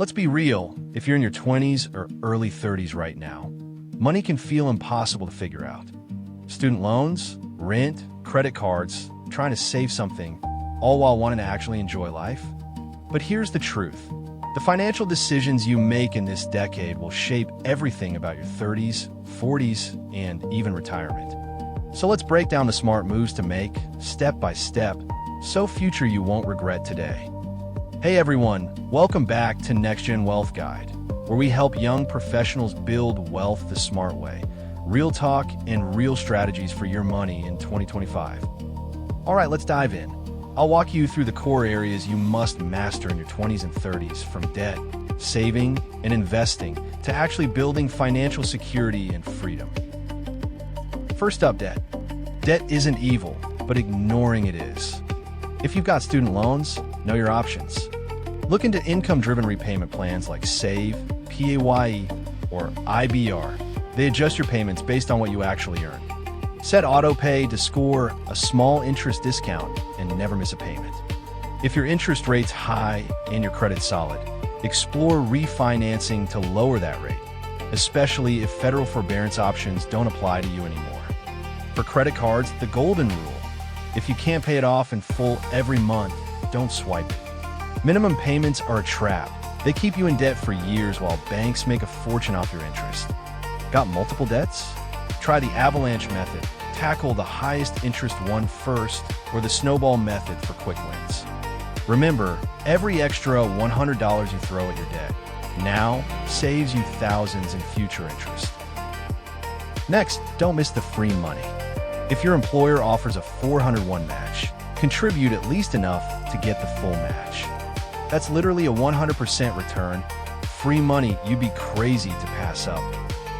Let's be real, if you're in your 20s or early 30s right now, money can feel impossible to figure out. Student loans, rent, credit cards, trying to save something, all while wanting to actually enjoy life. But here's the truth. The financial decisions you make in this decade will shape everything about your 30s, 40s, and even retirement. So let's break down the smart moves to make, step by step, so future you won't regret today. Hey everyone, welcome back to NextGen Wealth Guide, where we help young professionals build wealth the smart way. Real talk and real strategies for your money in 2025. All right, let's dive in. I'll walk you through the core areas you must master in your 20s and 30s, from debt, saving, and investing to actually building financial security and freedom. First up, debt. Debt isn't evil, but ignoring it is. If you've got student loans, know your options. Look into income-driven repayment plans like SAVE, PAYE, or IBR. They adjust your payments based on what you actually earn. Set autopay to score a small interest discount and never miss a payment. If your interest rate's high and your credit's solid, explore refinancing to lower that rate, especially if federal forbearance options don't apply to you anymore. For credit cards, the golden rule. If you can't pay it off in full every month, don't swipe it. Minimum payments are a trap. They keep you in debt for years while banks make a fortune off your interest. Got multiple debts? Try the avalanche method. Tackle the highest interest one first, or the snowball method for quick wins. Remember, every extra $100 you throw at your debt now saves you thousands in future interest. Next, don't miss the free money. If your employer offers a 401 match, contribute at least enough to get the full match. That's literally a 100% return. Free money you'd be crazy to pass up.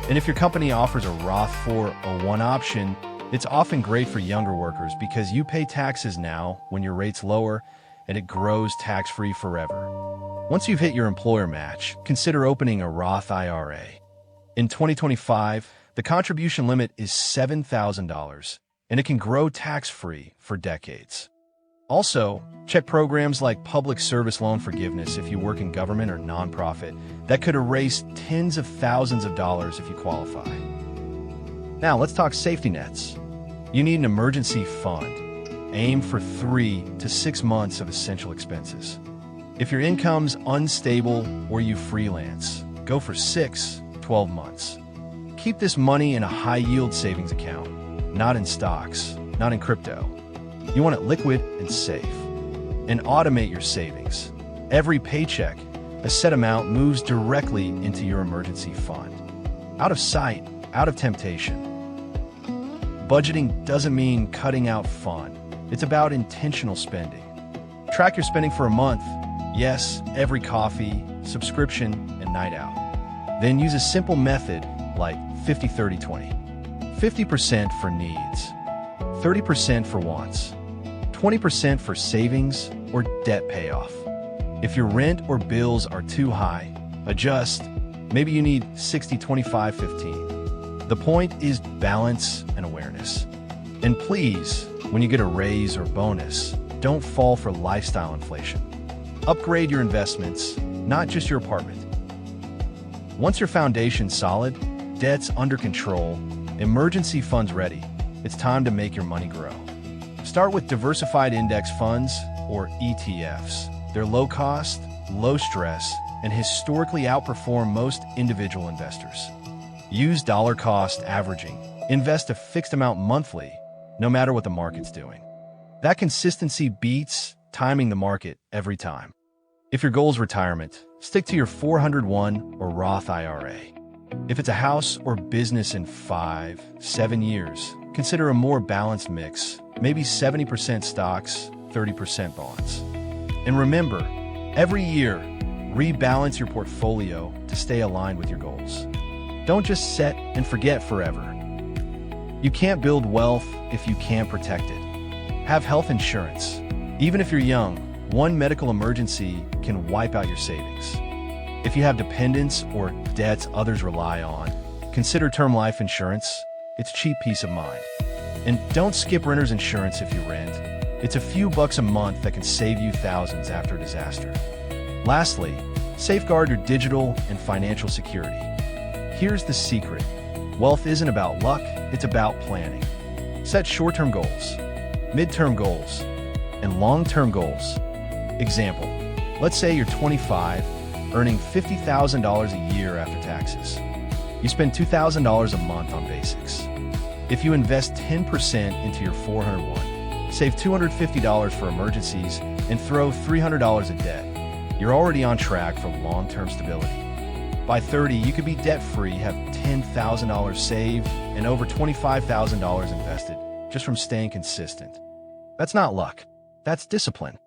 And if your company offers a Roth 401 option, it's often great for younger workers because you pay taxes now when your rate's lower and it grows tax-free forever. Once you've hit your employer match, consider opening a Roth IRA. In 2025, the contribution limit is $7,000, and it can grow tax-free for decades. Also, check programs like public service loan forgiveness if you work in government or nonprofit. That could erase tens of thousands of dollars if you qualify. Now, let's talk safety nets. You need an emergency fund. Aim for 3 to 6 months of essential expenses. If your income's unstable or you freelance, go for 12 months. Keep this money in a high-yield savings account, not in stocks, not in crypto. You want it liquid and safe. And automate your savings. Every paycheck, a set amount moves directly into your emergency fund. Out of sight, out of temptation. Budgeting doesn't mean cutting out fun. It's about intentional spending. Track your spending for a month. Yes, every coffee, subscription, and night out. Then use a simple method like 50-30-20. 50% for needs, 30% for wants, 20% for savings or debt payoff. If your rent or bills are too high, adjust. Maybe you need 60-25-15. The point is balance and awareness. And please, when you get a raise or bonus, don't fall for lifestyle inflation. Upgrade your investments, not just your apartment. Once your foundation's solid, debt's under control, emergency funds ready, it's time to make your money grow. Start with diversified index funds, or ETFs. They're low cost, low stress, and historically outperform most individual investors. Use dollar cost averaging. Invest a fixed amount monthly, no matter what the market's doing. That consistency beats timing the market every time. If your goal is retirement, stick to your 401 or Roth IRA. If it's a house or business in 5-7 years, consider a more balanced mix, maybe 70% stocks, 30% bonds. And remember, every year, rebalance your portfolio to stay aligned with your goals. Don't just set and forget forever. You can't build wealth if you can't protect it. Have health insurance. Even if you're young, one medical emergency can wipe out your savings. If you have dependents or debts others rely on, consider term life insurance. It's cheap peace of mind. And don't skip renter's insurance if you rent. It's a few bucks a month that can save you thousands after a disaster. Lastly, Safeguard your digital and financial security. Here's the secret. Wealth isn't about luck, it's about planning. Set short-term goals, mid-term goals, and long-term goals. Example, let's say you're 25, earning $50,000 a year after taxes. You spend $2,000 a month on basics. If you invest 10% into your 401, save $250 for emergencies, and throw $300 at debt, you're already on track for long-term stability. By 30, you could be debt-free, have $10,000 saved, and over $25,000 invested just from staying consistent. That's not luck. That's discipline.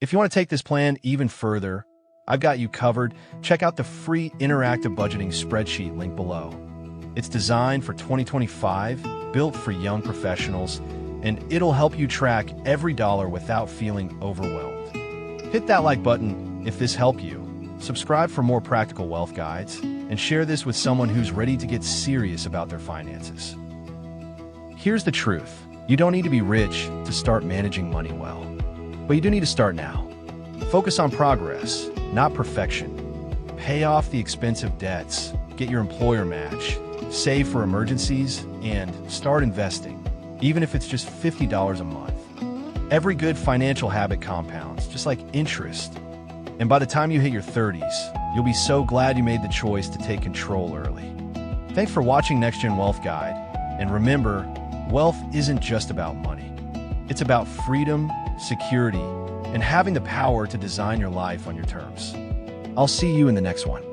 If you want to take this plan even further, I've got you covered. Check out the free interactive budgeting spreadsheet link below. It's designed for 2025, built for young professionals, and it'll help you track every dollar without feeling overwhelmed. Hit that like button if this helped you. Subscribe for more practical wealth guides, and share this with someone who's ready to get serious about their finances. Here's the truth. You don't need to be rich to start managing money well, but you do need to start now. Focus on progress, not perfection. Pay off the expensive debts, get your employer match, save for emergencies, and start investing, even if it's just $50 a month. Every good financial habit compounds, just like interest. And by the time you hit your 30s, you'll be so glad you made the choice to take control early. Thanks for watching NextGen Wealth Guide. And remember, wealth isn't just about money. It's about freedom, security, and having the power to design your life on your terms. I'll see you in the next one.